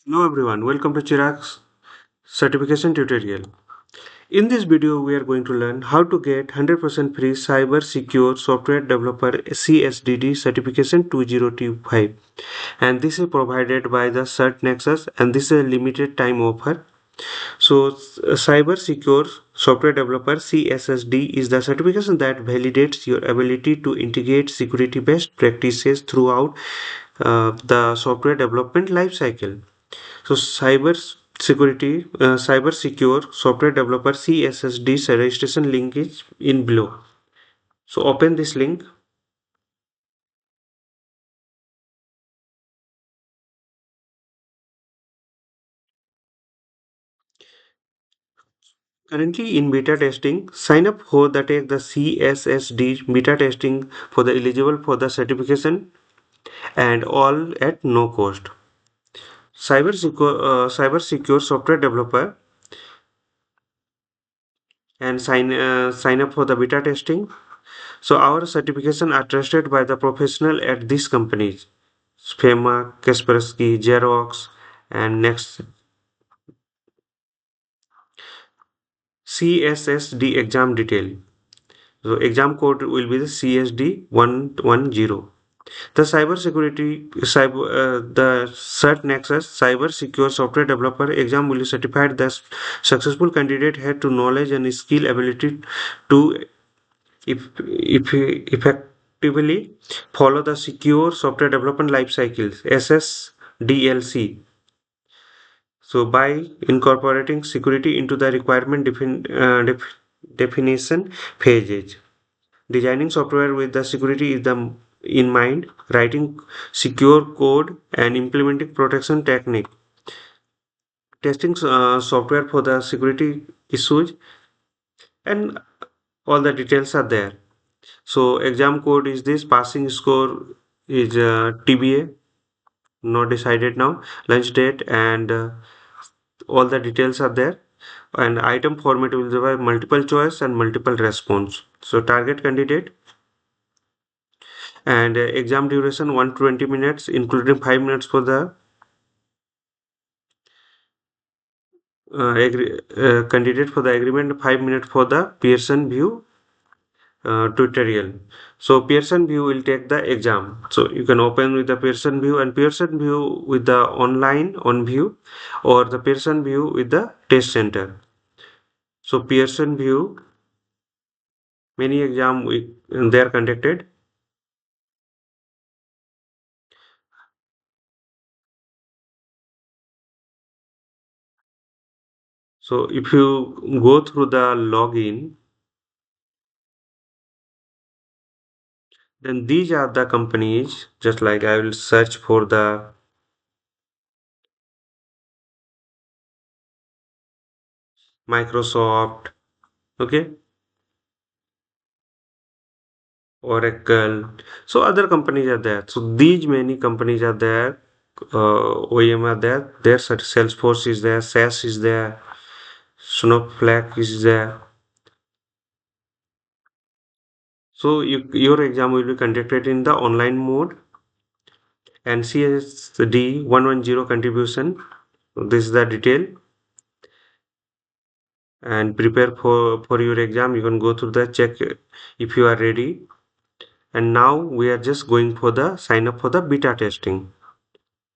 Hello everyone, welcome to Chirag's certification tutorial. In this video, we are going to learn how to get 100% free cyber secure software developer CSDD certification 2025, and this is provided by the CertNexus, and this is a limited time offer. Cyber secure software developer CSSD is the certification that validates your ability to integrate security best practices throughout the software development lifecycle. Cyber secure software developer CSSD registration link is in below. So open this link. Currently in beta testing, sign up for the take the CSSD beta testing for the eligible for the certification and all at no cost. Cyber secure software developer and sign up for the beta testing. So our certification are trusted by the professional at these companies. Schema, Kaspersky, Xerox, and next CSSD exam detail. So exam code will be the CSD 110. The the CertNexus Cyber Secure Software Developer exam will be certified. The successful candidate had to knowledge and skill ability to effectively follow the secure software development life cycles SSDLC. So by incorporating security into the definition phases, designing software with the security is the in mind, writing secure code and implementing protection technique, testing software for the security issues, and all the details are there. So exam code is this, passing score is TBA, not decided now, lunch date, and all the details are there. And item format will provide multiple choice and multiple response. So target candidate and exam duration 120 minutes, including 5 minutes for the candidate for the agreement, 5 minutes for the Pearson view tutorial. So Pearson view will take the exam. So you can open with the Pearson view and Pearson view with the online on view or the Pearson view with the test center. So Pearson view, many exam they are conducted. So if you go through the login, then these are the companies. Just like I will search for the Microsoft, okay, Oracle. So other companies are there. So these many companies are there. OEM are there. Their Salesforce is there. SAS is there. Snowflake is there. So your exam will be conducted in the online mode and CSD 110 contribution. This is the detail and prepare for your exam. You can go through the check if you are ready. And now we are just going for the sign up for the beta testing.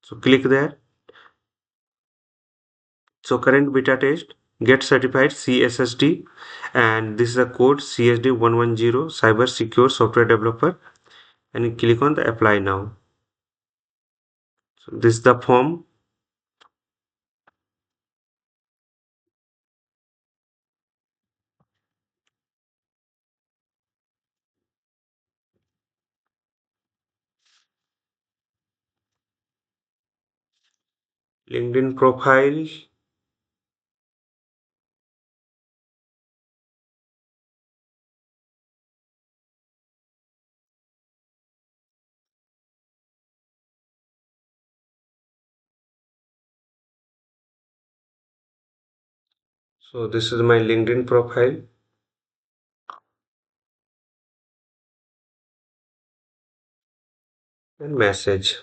So click there. So current beta test get certified CSSD and this is the code CSD 110 cyber secure software developer and you click on the apply now. So this is the form. LinkedIn profile. So this is my LinkedIn profile and message.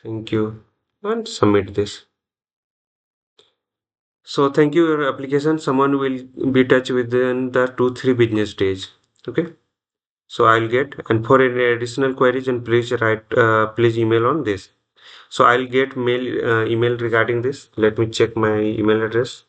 Thank you. And submit this. So thank you your application. Someone will be touch within the 2-3 business days. Okay. So I'll get, and for any additional queries, and please write, please email on this. So I'll get email regarding this. Let me check my email address.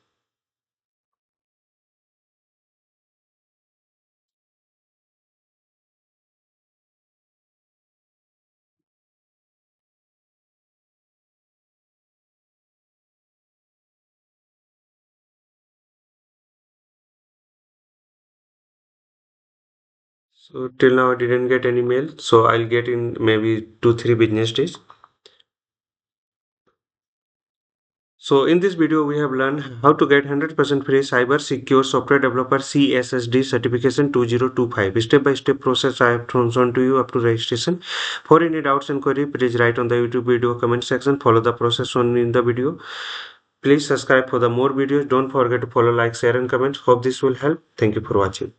So till now I didn't get any mail. So I'll get in maybe 2-3 business days. So in this video, we have learned how to get 100% free cyber secure software developer CSSD certification 2025. Step by step process I have thrown on to you up to registration. For any doubts and query, please write on the YouTube video comment section. Follow the process shown in the video. Please subscribe for the more videos. Don't forget to follow, like, share and comment. Hope this will help. Thank you for watching.